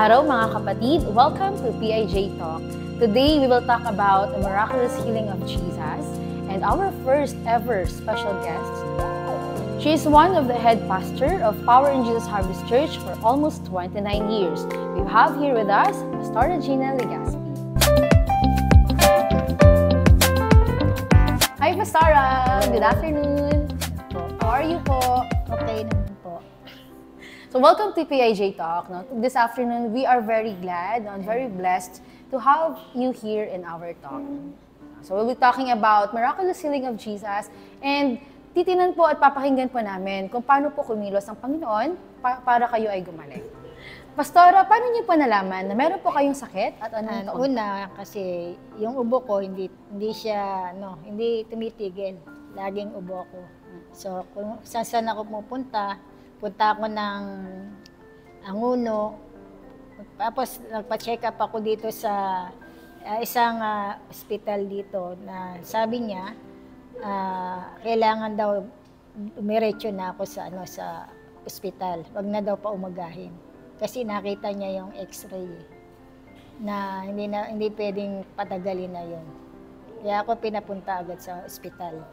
araw mga kapatid! Welcome to PIJ Talk. Today, we will talk about the miraculous healing of Jesus and our first ever special guest. She is one of the head pastor of Power in Jesus Harvest Church for almost 29 years. We have here with us Pastor Regina Legaspi. Hi Pastora! Good afternoon! How are you po? Okay naman po. So welcome to PIJ Talk. No? This afternoon, we are very glad and very blessed to have you here in our talk. So we'll be talking about miraculous healing of Jesus and titinan po at papakinggan po namin kung paano po kumilos ang Panginoon para kayo ay gumaling. Pastora, paano niyo po nalaman na meron po kayong sakit at anong taon? Una, kasi yung ubo ko, hindi tumitigil. Laging ubo ko. So, kung saan ako pupunta ako ng Anguno. Tapos, nagpa-check up ako dito sa isang hospital dito na sabi niya, kailangan daw umiretso na ako sa hospital. Wag na daw pa umagahin. Kasi nakita niya yung x-ray na hindi pwedeng patagalin na yun. Kaya ako pinapunta agad sa hospital.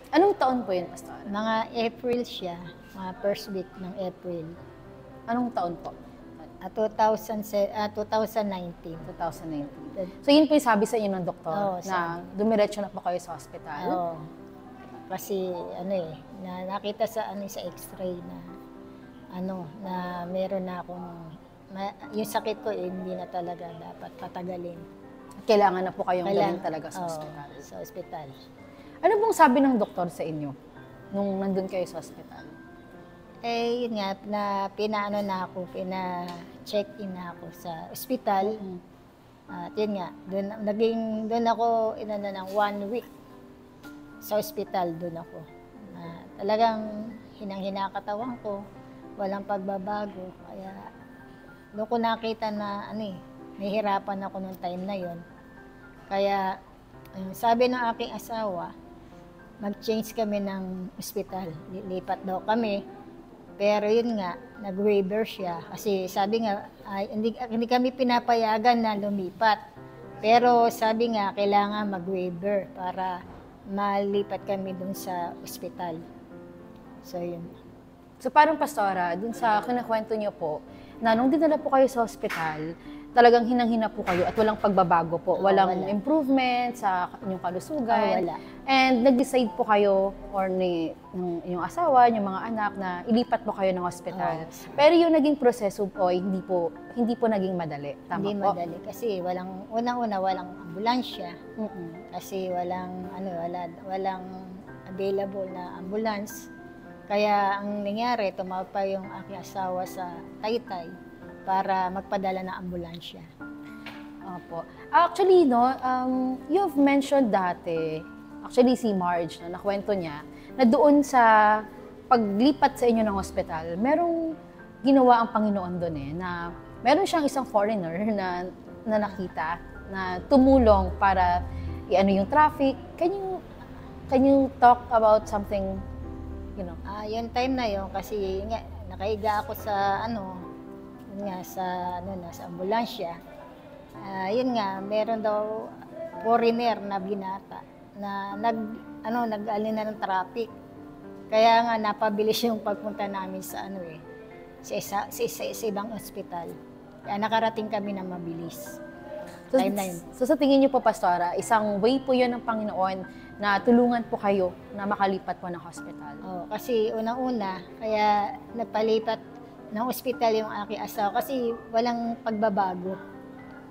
Anong taon po yun, Pastor? Mga April siya, mga first week ng April. Anong taon po? 2019. 2019. So yun po yung sabi sa inyo ng doktor, na dumiretso na po kayo sa hospital? Oo. Kasi nakita sa x-ray na meron na akong, yung sakit ko hindi na talaga dapat patagalin. Kailangan na po kayong galing talaga sa hospital? Sa hospital. Ano pong sabi ng doktor sa inyo nung nandun kayo sa hospital? Yun nga, pina-check-in na ako sa hospital. At yun nga, doon ako ng 1 week sa hospital, doon ako. Talagang hinang-hina katawan ko, walang pagbabago. Kaya doon ko nakita na nahihirapan ako nung time na yon. Kaya sabi ng aking asawa, mag-change kami ng hospital. Lipat daw kami. Pero yun nga, nag-waiver siya. Kasi sabi nga, hindi kami pinapayagan na lumipat. Pero sabi nga, kailangan mag-waiver para malipat kami dun sa hospital. So yun. So parang Pastora, dun sa kinakwento niyo po, na nung dinala po kayo sa hospital, talagang hinang-hina po kayo at walang pagbabago po. Walang improvement sa inyong kalusugan. Wala. And nag-decide po kayo or yung inyong asawa, yung mga anak na ilipat po kayo ng hospital. Pero yung naging proseso po ay hindi po naging madali. Tama hindi po? Madali kasi unang-una walang ambulansya. Kasi walang available na ambulance. Kaya ang nangyari, tumawag pa yung aking asawa sa Taytay para magpadala ng ambulansya. Opo. Actually, you've mentioned dati, actually si Marge, nakwento niya, na doon sa paglipat sa inyo ng hospital, merong ginawa ang Panginoon doon na meron siyang isang foreigner na nakita, na tumulong para yung traffic. Can you talk about something, Yung time na yun, kasi nakaiga ako sa sa ambulansya. Yun nga, meron daw foreigner na binata na nag-alin na ng traffic. Kaya nga napabilis yung pagpunta namin sa sa ibang ospital. Kaya nakarating kami na mabilis. So sa tingin niyo po, Pastora, isang way po yun ng Panginoon na tulungan po kayo na makalipat po ng hospital? Kasi unang-una, kaya nagpalipat ng ospital yung aking asawa kasi walang pagbabago.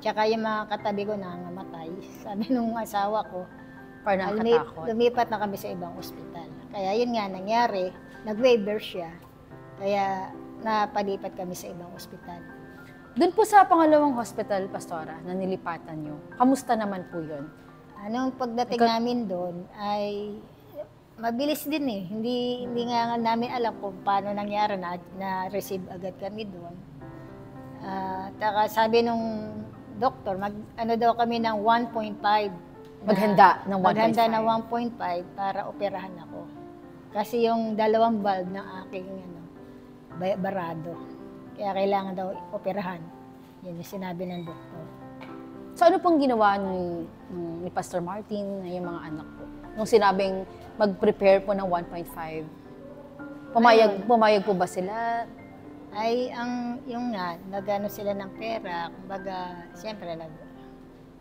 Tsaka yung mga katabi ko nangamatay. Sabi nung asawa ko, parang nakatakot. Lumipat na kami sa ibang ospital. Kaya yun nga nangyari, nag-waiver siya. Kaya napalipat kami sa ibang ospital. Doon po sa pangalawang hospital, Pastora, na nilipatan nyo, kamusta naman po yun? Anong pagdating namin doon ay mabilis din Hindi nga namin alam kung paano nangyari na-receive agad kami doon. Sabi nung doktor, daw kami ng 1.5. Maghanda ng 1.5. Maghanda ng 1.5 para operahan ako. Kasi yung dalawang valve ng aking barado. Kaya kailangan daw operahan. Yun yung sinabi ng doktor. So ano pong ginawa ni Pastor Martin na yung mga anak po? Nung sinabing mag-prepare po ng 1.5, pumayag po ba sila? Ay, yung nga, nagano sila ng pera, kumbaga, siyempre,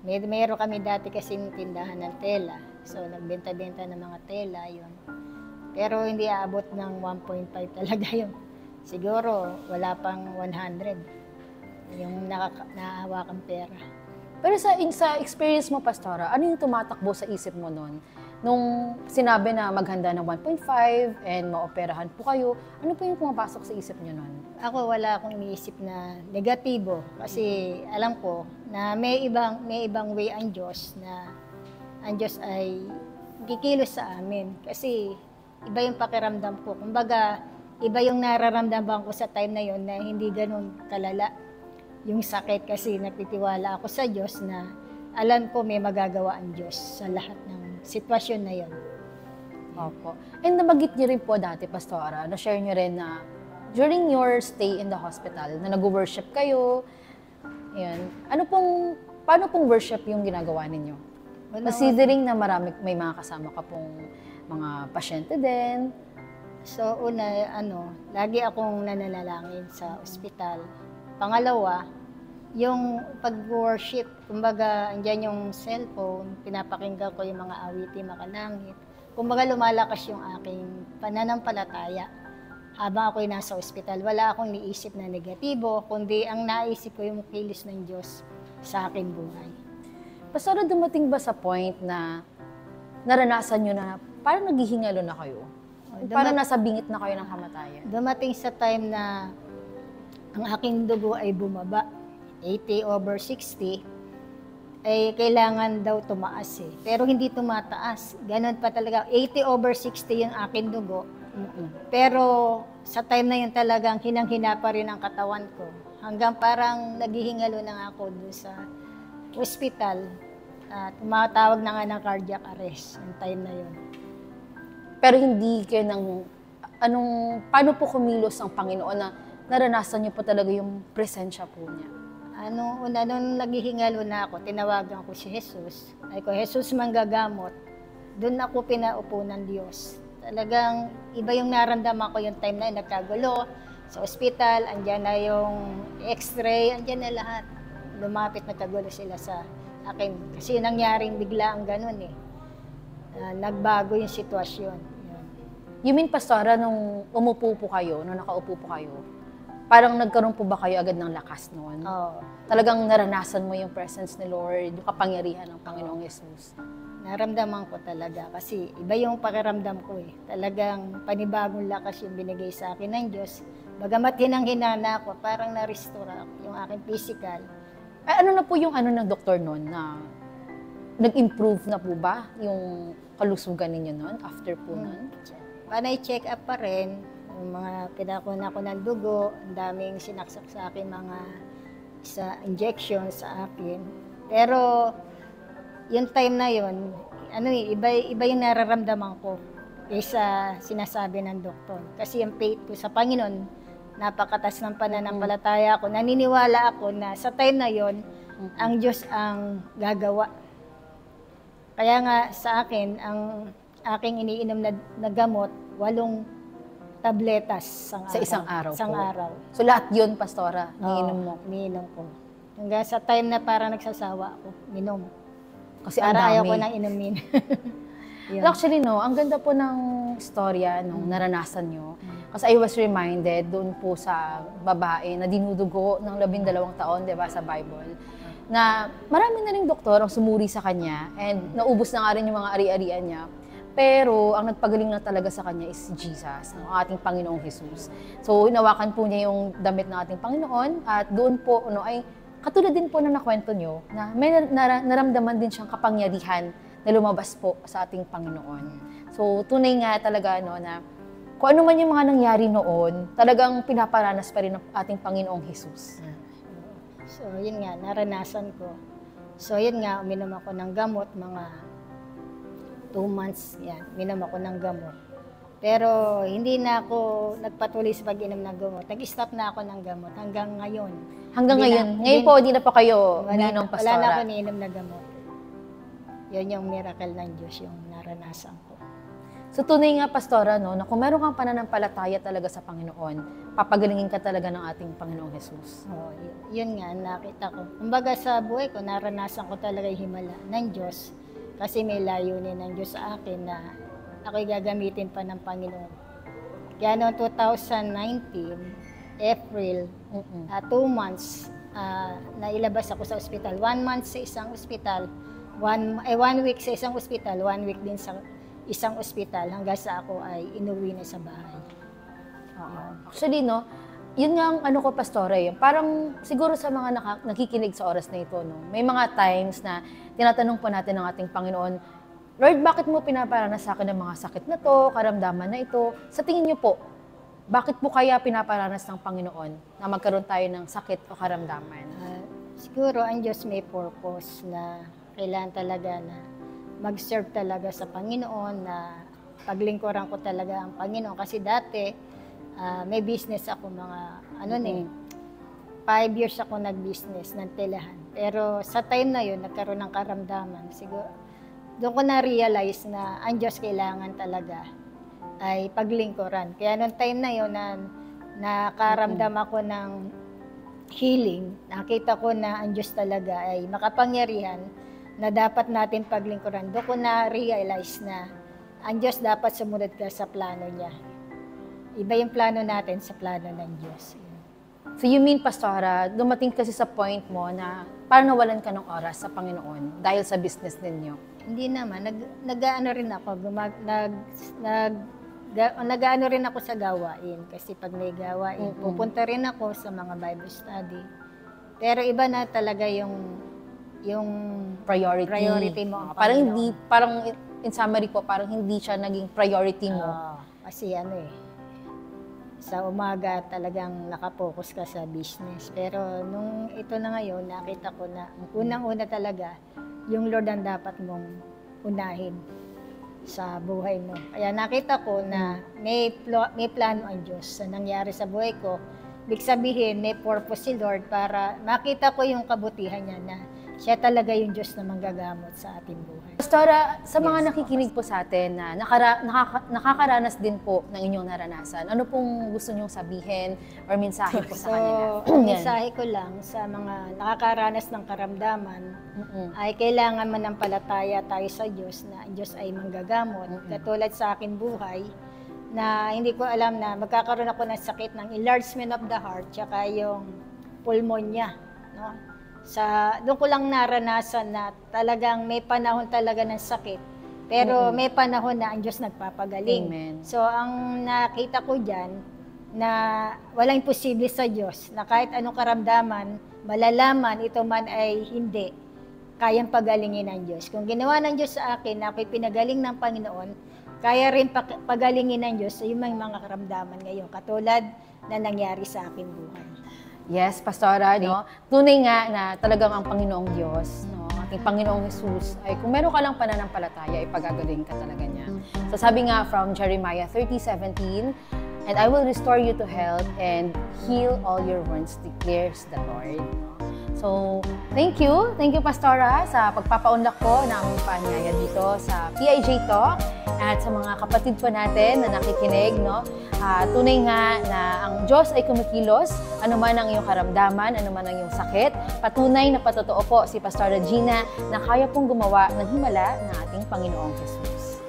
mayroon kami dati kasing tindahan ng tela. So, nagbenta-benta ng mga tela, yun. Pero hindi aabot ng 1.5 talaga yun. Siguro, wala pang 100 yung nahahawakang pera. Pero sa experience mo, Pastora, ano yung tumatakbo sa isip mo noon? Nung sinabi na maghanda ng 1.5 and maoperahan po kayo, ano po yung pumapasok sa isip niyo noon? Ako wala akong iniisip na negatibo kasi alam ko na may ibang way ang Diyos na ang Diyos ay kikilos sa amin kasi iba yung pakiramdam ko. Kumbaga, iba yung nararamdaman ko sa time na yon na hindi ganun kalala yung sakit kasi nagtitiwala ako sa Diyos na alam ko may magagawa ang Diyos sa lahat ng sitwasyon na yon. Opo. And nabanggit niyo rin po dati, Pastora, na-share niyo rin na during your stay in the hospital, na nag-worship kayo, yun, paano pong worship yung ginagawa ninyo? Considering na may mga kasama ka pong mga pasyente din. So, una, lagi akong nananalangin sa ospital. Pangalawa, yung pag-worship, kumbaga, andyan yung cellphone, pinapakinggan ko yung mga awiti, makalangit. Kumbaga, lumalakas yung aking pananampalataya. Habang ako'y nasa ospital, wala akong niisip na negatibo, kundi ang naisip ko yung kilos ng Diyos sa aking buhay. Pastora, dumating ba sa point na naranasan nyo na parang naghihingalo na kayo? Parang nasa bingit na kayo ng kamatayan? Dumating sa time na ang aking dugo ay bumaba, 80/60, ay kailangan daw tumaas eh. Pero hindi tumataas. Ganon pa talaga. 80/60 yung aking dugo. Pero sa time na yun talagang hinang-hina pa rin ang katawan ko. Hanggang parang naghihingalo na nga ako doon sa hospital. Tumatawag na nga ng cardiac arrest yung time na yun. Pero hindi kayo paano po kumilos ang Panginoon na naranasan niyo po talaga yung presensya po niya? Nung naghihingalo na ako, tinawagan ko si Jesus. Ay ko, Jesus manggagamot. Doon ako pinaupo ng Diyos. Talagang iba yung naramdaman ko yung time na yun, nagkagulo sa ospital, andyan na yung x-ray, andyan na lahat. Lumapit, nagkagulo sila sa akin. Kasi nangyaring bigla ang ganun eh. Nagbago yung sitwasyon. Yun. You mean, Pastora, nung nakaupo po kayo, parang nagkaroon po ba kayo agad ng lakas noon? Oo. Talagang naranasan mo yung presence ni Lord, yung kapangyarihan ng Panginoong Yesus? Naramdaman ko talaga kasi iba yung pakiramdam ko eh. Talagang panibagong lakas yung binigay sa akin ng Diyos. Bagamat hinang-hina na ako, parang na-restore yung aking physical. Ay, ano na po yung ng doktor noon na nag-improve na po ba yung kalusugan ninyo noon after po noon? Panay check up pa rin. Yung mga pinakuna ko ng dugo, ang daming sinaksak sa akin mga injection sa akin. Pero yung time na yun, iba yung nararamdaman ko kaysa sinasabi ng doktor. Kasi yung faith ko sa Panginoon, napakatas ng pananampalataya ko. Naniniwala ako na sa time na yun, ang Diyos ang gagawa. Kaya nga sa akin, ang aking iniinom na gamot, 8 tabletas sa isang araw Isang po. araw. So lahat yun, Pastora, iniinom mo? Iniinom ko. Hanggang sa time na parang nagsasawa ako, minom. Kasi ang Para dami. ayaw ko nang inumin. Actually, ang ganda po ng storya nung naranasan nyo. Kasi I was reminded doon po sa babae na dinudugo ng 12 taon, di ba, sa Bible, na marami na ring doktor ang sumuri sa kanya and naubos na nga rin yung mga ari-arian niya. Pero ang nagpagaling na talaga sa kanya is Jesus, ang ating Panginoong Jesus. So, hinawakan po niya yung damit ng ating Panginoon at doon po, ay katulad din po na nakwento nyo, na may naramdaman din siyang kapangyarihan na lumabas po sa ating Panginoon. So, tunay nga talaga, na kung ano man yung mga nangyari noon, talagang pinaparanas pa rin ng ating Panginoong Jesus. So, yun nga, naranasan ko. So, yun nga, uminom ako ng gamot, mga 2 months, yan, uminom ako ng gamot. Pero hindi na ako nagpatuloy sa pag-inom ng gamot. Nag-stop na ako ng gamot hanggang ngayon. Hanggang Hindi ngayon? na- Ngayon po, hindi na pa kayo Wala umiinom, na Pastora? ako niinom na gamot. Yun yung miracle ng Diyos, yung naranasan ko. So tunay nga, Pastora, no, na kung meron kang pananampalataya talaga sa Panginoon, papagalingin ka talaga ng ating Panginoong Jesus. Oh, yun nga, nakita ko. Kumbaga sa buhay ko, naranasan ko talaga yung himala ng Diyos. Kasi may layunin ng Diyos sa akin na ako'y gagamitin pa ng Panginoon. Kaya noong 2019, April, 2 months, nailabas ako sa ospital. 1 month sa isang ospital, 1 week sa isang ospital, 1 week din sa isang ospital hanggang sa ako ay inuwi na sa bahay. Actually, no, yun nga ang ano ko, Pastore, parang siguro sa mga nakikinig sa oras na ito, no, may mga times na tinatanong po natin ng ating Panginoon, Lord, bakit mo pinaparanas sa akin ng mga sakit na to, karamdaman na ito? Sa tingin niyo po, bakit po kaya pinaparanas ng Panginoon na magkaroon tayo ng sakit o karamdaman? Siguro ang Diyos may purpose na kailangan talaga na mag-serve talaga sa Panginoon, na paglingkuran ko talaga ang Panginoon. Kasi dati, may business ako mga, 5 years ako nag-business ng telahan. Pero sa time na yun, nagkaroon ng karamdaman. Siguro, doon ko na-realize na ang Diyos kailangan talaga ay paglingkuran. Kaya noong time na yun, nakaramdam ako ng healing, nakita ko na ang Diyos talaga ay makapangyarihan na dapat natin paglingkuran. Doon ko na-realize na ang Diyos dapat sumunod ka sa plano niya. Iba yung plano natin sa plano ng Diyos. So you mean, Pastora, dumating kasi sa point mo na parang nawalan ka ng oras sa Panginoon dahil sa business ninyo? Hindi naman, nag-ano rin ako, nag-ano rin ako sa gawain. Kasi pag may gawain, pupunta rin ako sa mga Bible study. Pero iba na talaga yung priority mo. Ang Parang Panginoon. hindi, parang in summary po, parang hindi siya naging priority mo. Kasi sa umaga talagang nakapokus ka sa business. Pero nung ito na ngayon, nakita ko na unang-una talaga, yung Lord ang dapat mong unahin sa buhay mo. Kaya nakita ko na may plano ang Diyos sa nangyari sa buhay ko. Ibig sabihin, may purpose si Lord para makita ko yung kabutihan niya na siya talaga yung Diyos na manggagamot sa ating buhay. Pastora, sa mga nakikinig po sa atin na nakakaranas din po ng inyong naranasan, ano pong gusto nyong sabihin or mensahe po sa kanila? So, mensahe ko lang sa mga nakakaranas ng karamdaman ay kailangan manampalataya tayo sa Diyos na ang Diyos ay manggagamot. Katulad sa akin buhay, na hindi ko alam na magkakaroon ako ng sakit ng enlargement of the heart tsaka yung pulmonya. No? Doon ko lang naranasan na talagang may panahon talaga ng sakit. Pero may panahon na ang Diyos nagpapagaling. Amen. So, ang nakita ko dyan, na walang imposible sa Diyos, na kahit anong karamdaman, malalaman, ito man ay hindi, kayang pagalingin ng Diyos. Kung ginawa ng Diyos sa akin, na ako'y pinagaling ng Panginoon, kaya rin pagalingin ng Diyos sa yung mga karamdaman ngayon, katulad na nangyari sa aking buhay. Yes, Pastora, no? Tunay nga na talagang ang Panginoong Diyos, no? Ating Panginoong Jesus, ay kung meron ka lang pananampalataya, ipagagaling ka talaga niya. So sabi nga from Jeremiah 30:17, and I will restore you to health and heal all your wounds, declares the Lord. So, thank you, Pastora, sa pagpapaunlak po ng panyaya dito sa PIJ Talk at sa mga kapatid po natin na nakikinig, no? Tunay nga na ang Diyos ay kumikilos, anuman ang iyong karamdaman, anuman ang iyong sakit. Patunay na patotoo po si Pastora Gina na kaya pong gumawa ng himala ng ating Panginoong Jesus.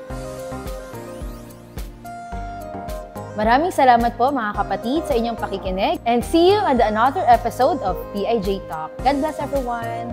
Maraming salamat po mga kapatid sa inyong pakikinig and see you on another episode of PIJ Talk. God bless everyone!